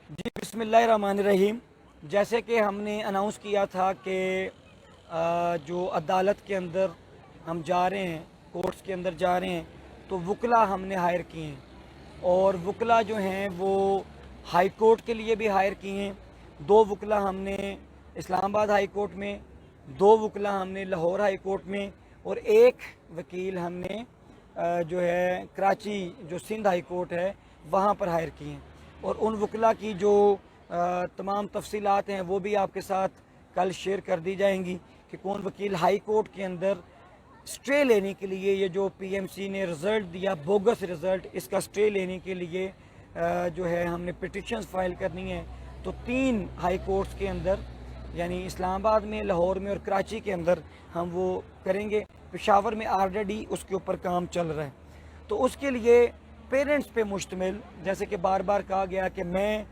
जी बिस्मिल्लाहिर्रहमानिर्रहीम। जैसे कि हमने अनाउंस किया था कि जो अदालत के अंदर हम जा रहे हैं, कोर्ट्स के अंदर जा रहे हैं, तो वकला हमने हायर किए हैं और वकला जो हैं वो हाई कोर्ट के लिए भी हायर किए हैं। 2 वकला हमने इस्लामाबाद हाई कोर्ट में, 2 वकला हमने लाहौर हाई कोर्ट में और 1 वकील हमने जो है कराची जो सिंध हाई कोर्ट है वहाँ पर हायर किए हैं। और उन वकला की जो तमाम तफसीलात हैं वो भी आपके साथ कल शेयर कर दी जाएंगी कि कौन वकील हाई कोर्ट के अंदर स्टे लेने के लिए, ये जो पीएमसी ने रिज़ल्ट दिया बोगस रिज़ल्ट, इसका स्टे लेने के लिए जो है हमने पिटिशंस फाइल करनी है। तो 3 हाई कोर्ट्स के अंदर यानी इस्लामाबाद में, लाहौर में और कराची के अंदर हम वो करेंगे। पेशावर में ऑलरेडी उसके ऊपर काम चल रहा है। तो उसके लिए पेरेंट्स पे मुश्तमिल, जैसे कि बार बार कहा गया कि मैं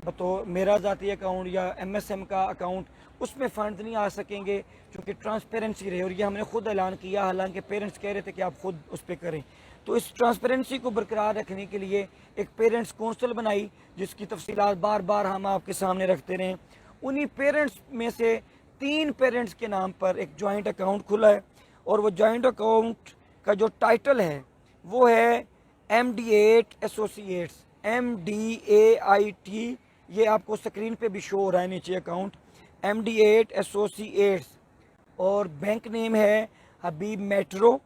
बतौर मेरा ज़ाती अकाउंट या एमएसएम का अकाउंट उसमें फ़ंड नहीं आ सकेंगे क्योंकि ट्रांसपेरेंसी रहे, और ये हमने खुद ऐलान किया, हालांकि पेरेंट्स कह रहे थे कि आप खुद उस पर करें। तो इस ट्रांसपेरेंसी को बरकरार रखने के लिए एक पेरेंट्स कौंसल बनाई जिसकी तफसीलात बार बार हम आपके सामने रखते रहें। उन्हीं पेरेंट्स में से 3 पेरेंट्स के नाम पर एक जॉइंट अकाउंट खुला है और वो जॉइंट अकाउंट का जो टाइटल है वो है MD8 एसोसिएट्स, MDAIT। ये आपको स्क्रीन पे भी शो हो रहा है नीचे अकाउंट, MD8 एसोसिएट्स, और बैंक नेम है हबीब मेट्रो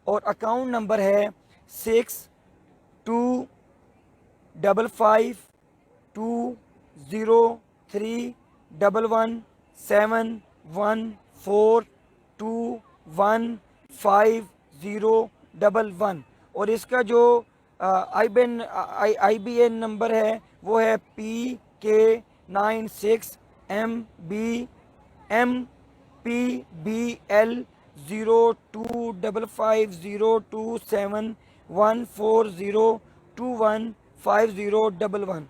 और अकाउंट नंबर है 6255203171421501 और इसका जो IBN नंबर है वो है PK96MBMPBL0255027140215011।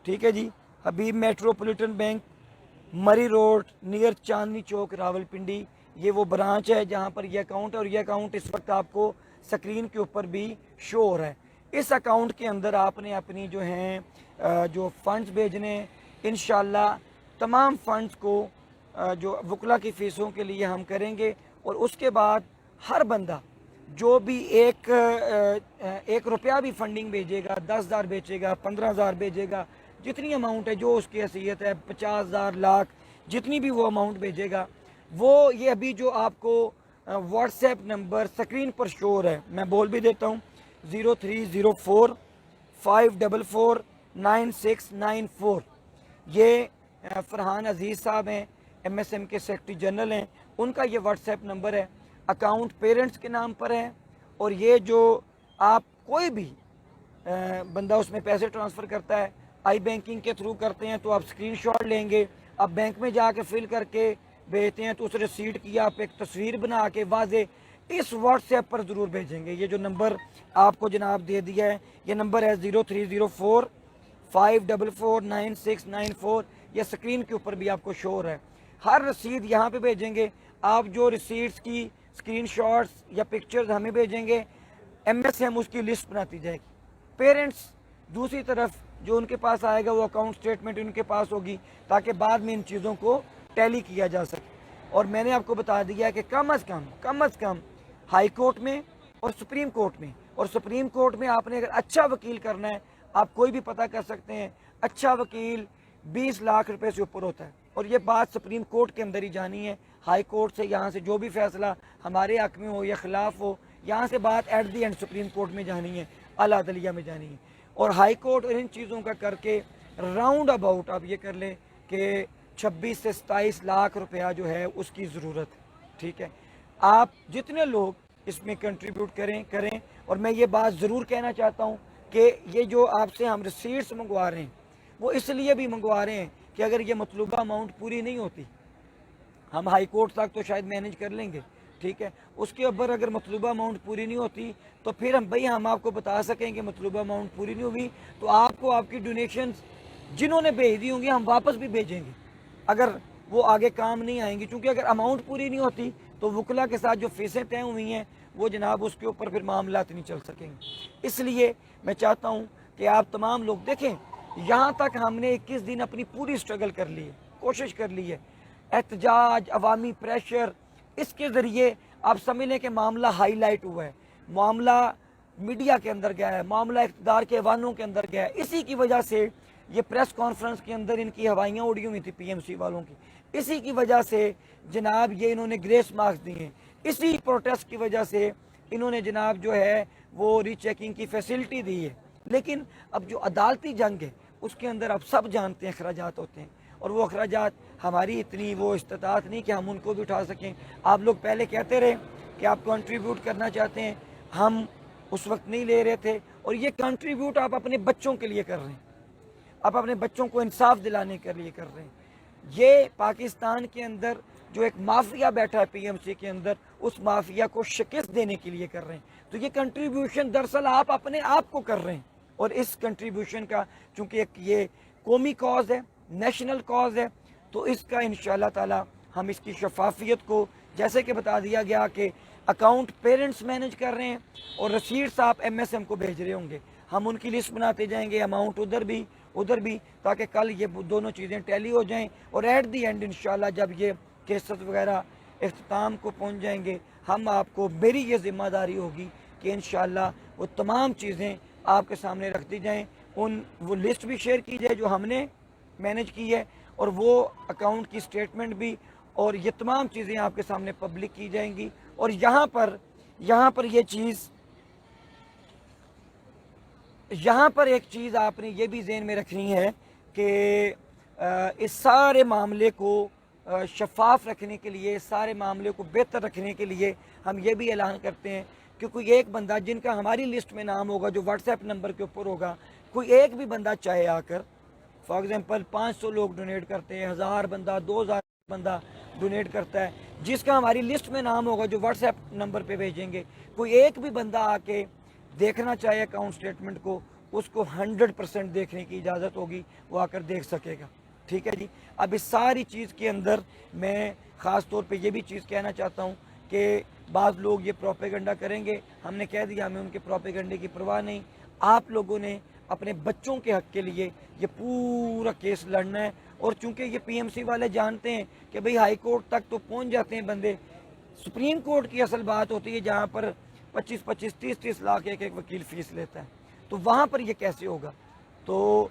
ठीक है जी। हबीब मेट्रोपॉलिटन बैंक, मरी रोड नियर चांदनी चौक, रावलपिंडी, ये वो ब्रांच है जहाँ पर ये अकाउंट है। और ये अकाउंट इस वक्त आपको स्क्रीन के ऊपर भी शो हो रहा है। इस अकाउंट के अंदर आपने अपनी जो हैं जो फ़ंड्स भेजने, इंशाल्लाह तमाम फ़ंड्स को जो वकला की फ़ीसों के लिए हम करेंगे। और उसके बाद हर बंदा जो भी एक रुपया भी फंडिंग भेजेगा, 10,000 भेजेगा, 15,000 भेजेगा, जितनी अमाउंट है जो उसकी हैसियत है, 50,000 लाख, जितनी भी वो अमाउंट भेजेगा, वो ये अभी जो आपको व्हाट्सएप नंबर स्क्रीन पर शो हो रहा है, मैं बोल भी देता हूँ, 0304549694। ये फरहान अजीज़ साहब हैं, MSM के सेक्रेटरी जनरल हैं, उनका ये व्हाट्सएप नंबर है। अकाउंट पेरेंट्स के नाम पर है और ये जो आप कोई भी बंदा उसमें पैसे ट्रांसफ़र करता है, आई बैंकिंग के थ्रू करते हैं तो आप स्क्रीनशॉट लेंगे, आप बैंक में जाके फिल करके भेजते हैं तो उस रिसीट की आप एक तस्वीर बना के वाजे इस व्हाट्सएप पर ज़रूर भेजेंगे। ये जो नंबर आपको जनाब दे दिया है, ये नंबर है 0304544694। यह स्क्रीन के ऊपर भी आपको शो हो रहा है। हर रसीद यहाँ पे भेजेंगे। आप जो रिसीट्स की स्क्रीनशॉट्स या पिक्चर्स हमें भेजेंगे, MSM उसकी लिस्ट बनाती जाएगी। पेरेंट्स दूसरी तरफ जो उनके पास आएगा वो अकाउंट स्टेटमेंट उनके पास होगी ताकि बाद में इन चीज़ों को टैली किया जा सके। और मैंने आपको बता दिया कि कम अज़ कम हाई कोर्ट में और सुप्रीम कोर्ट में, और सुप्रीम कोर्ट में आपने अगर अच्छा वकील करना है, आप कोई भी पता कर सकते हैं, अच्छा वकील 20 लाख रुपए से ऊपर होता है। और ये बात सुप्रीम कोर्ट के अंदर ही जानी है। हाई कोर्ट से यहाँ से जो भी फैसला हमारे हक में हो या ख़िलाफ़ हो, यहाँ से बात at the and supreme court में जानी है, आला अदलिया में जानी है। और हाई कोर्ट और इन चीज़ों का करके राउंड अबाउट आप ये कर लें कि 26 से 27 लाख रुपया जो है उसकी ज़रूरत है। ठीक है, आप जितने लोग इसमें कंट्रीब्यूट करें। और मैं ये बात ज़रूर कहना चाहता हूँ कि ये जो आपसे हम रिसीट्स मंगवा रहे हैं वो इसलिए भी मंगवा रहे हैं कि अगर ये मतलूबा अमाउंट पूरी नहीं होती, हम हाई कोर्ट तक तो शायद मैनेज कर लेंगे, ठीक है, उसके ऊपर अगर मतलूबा अमाउंट पूरी नहीं होती तो फिर हम आपको बता सकेंगे मतलूबा अमाउंट पूरी नहीं होगी तो आपको आपकी डोनेशंस जिन्होंने भेज दी होंगी हम वापस भी भेजेंगे अगर वो आगे काम नहीं आएंगी। क्योंकि अगर अमाउंट पूरी नहीं होती तो वकला के साथ जो फीसें तय हुई हैं वो जनाब उसके ऊपर फिर मामलात नहीं चल सकेंगे। इसलिए मैं चाहता हूँ कि आप तमाम लोग देखें, یہاں تک ہم نے 21 دن اپنی پوری سٹرگل کر لی ہے، کوشش کر لی ہے، احتجاج، عوامی پریشر، اس کے ذریعے آپ سمجھ لیں کہ معاملہ ہائی لائٹ ہوا ہے، معاملہ میڈیا کے اندر گیا ہے، معاملہ اقتدار کے ایوانوں کے اندر گیا ہے۔ اسی کی وجہ سے یہ پریس کانفرنس کے اندر ان کی ہوائیاں اڑی ہوئی تھی پی ایم سی والوں کی، اسی کی وجہ سے جناب یہ انہوں نے گریس مارکس دیے ہیں، اسی پروٹیسٹ کی وجہ سے انہوں نے جناب جو ہے وہ ری چیکنگ کی فیسلٹی دی ہے۔ لیکن اب جو عدالتی جنگ ہے اس کے اندر اب سب جانتے ہیں اخراجات ہوتے ہیں، اور وہ اخراجات ہماری اتنی وہ استطاعت نہیں کہ ہم ان کو بھی اٹھا سکیں۔ آپ لوگ پہلے کہتے رہے کہ آپ کنٹریبیوٹ کرنا چاہتے ہیں، ہم اس وقت نہیں لے رہے تھے، اور یہ کنٹریبیوٹ آپ اپنے بچوں کے لیے کر رہے ہیں، آپ اپنے بچوں کو انصاف دلانے کے لیے کر رہے ہیں۔ یہ پاکستان کے اندر جو ایک مافیا بیٹھا ہے پی ایم سی کے اندر، اس مافیا کو شکست دینے کے لیے کر رہے ہیں۔ تو یہ کنٹریبیوشن دراصل آپ اپنے آپ کو کر رہے ہیں، اور اس کنٹریبیوشن کا چونکہ ایک یہ قومی کاز ہے، نیشنل کاز ہے، تو اس کا انشاءاللہ تعالی ہم اس کی شفافیت کو، جیسے کہ بتا دیا گیا کہ اکاؤنٹ پیرنٹس مینج کر رہے ہیں اور رسیٹس آپ ایم ایس ایم کو بھیج رہے ہوں گے، ہم ان کی لسٹ بناتے جائیں گے، اماؤنٹ ادھر بھی، تاکہ کل یہ دونوں چیزیں ٹیلی ہو جائیں، اور ایٹ دی اینڈ انشاءاللہ جب یہ کیسز وغیرہ اختتام کو پہنچ جائیں گے، ہم آپ کو، میری یہ ذمہ داری ہوگی کہ انشاءاللہ وہ تمام چیزیں آپ کے سامنے رکھ دی جائیں، وہ لسٹ بھی شیئر کی جائے جو ہم نے مینج کی ہے، اور وہ اکاؤنٹ کی سٹیٹمنٹ بھی، اور یہ تمام چیزیں آپ کے سامنے پبلک کی جائیں گی۔ اور یہاں پر ایک چیز آپ نے یہ بھی ذہن میں رکھنی ہے کہ اس سارے معاملے کو شفاف رکھنے کے لیے، اس سارے معاملے کو بہتر رکھنے کے لیے ہم یہ بھی اعلان کرتے ہیں کہ کوئی ایک بندہ جن کا ہماری لسٹ میں نام ہوگا، جو واٹس ایپ نمبر کے اوپر ہوگا، کوئی ایک بھی بندہ چاہے آ کر، فار ایگزامپل 500 لوگ ڈونیٹ کرتے ہیں، 1000 بندہ، 2000 بندہ ڈونیٹ کرتا ہے، جس کا ہماری لسٹ میں نام ہوگا جو واٹس ایپ نمبر پہ بھیجیں گے، کوئی ایک بھی بندہ آ کے دیکھنا چاہے اکاؤنٹ سٹیٹمنٹ کو، اس کو 100% دیکھنے کی اجازت ہوگی، وہ آ کر دیکھ سکے گا۔ ٹھیک ہے جی۔ اب اس ساری چیز کے اندر میں خاص طور پہ یہ بھی چیز کہنا چاہتا ہوں کہ بعض لوگ یہ پروپیگنڈا کریں گے، ہم نے کہہ دیا ہمیں ان کے پروپیگنڈے کی پرواہ نہیں، آپ لوگوں نے اپنے بچوں کے حق کے لیے یہ پورا کیس لڑنا ہے، اور چونکہ یہ پی ایم سی والے جانتے ہیں کہ بھئی ہائی کورٹ تک تو پہنچ جاتے ہیں بندے، سپریم کورٹ کی اصل بات ہوتی ہے جہاں پر 25-25 30-30 لاکھ ایک وکیل فیس لیتا ہے، تو وہاں پر یہ کیسے ہوگا؟ تو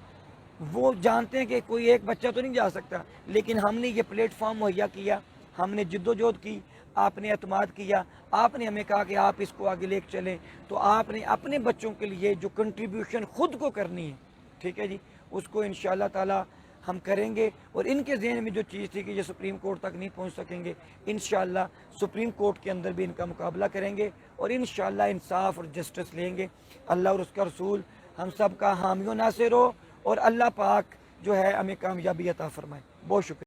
وہ جانتے ہیں کہ کوئی ایک بچہ تو نہیں جا سکتا، لیکن ہم نے یہ پلیٹ فارم مہیا کیا، ہم نے جد و جہد کی، آپ نے اعتماد کیا، آپ نے ہمیں کہا کہ آپ اس کو آگے لے کے چلیں، تو آپ نے اپنے بچوں کے لیے جو کنٹریبیوشن خود کو کرنی ہے، ٹھیک ہے جی، اس کو انشاءاللہ تعالی ہم کریں گے۔ اور ان کے ذہن میں جو چیز تھی کہ یہ سپریم کورٹ تک نہیں پہنچ سکیں گے، انشاءاللہ سپریم کورٹ کے اندر بھی ان کا مقابلہ کریں گے، اور انشاءاللہ انصاف اور جسٹس لیں گے۔ اللہ اور اس کا رسول ہم سب کا حامی و ناصر ہو، اور اللہ پاک جو ہے ہمیں کامیابی عطا فرمائے۔ بہت شکریہ۔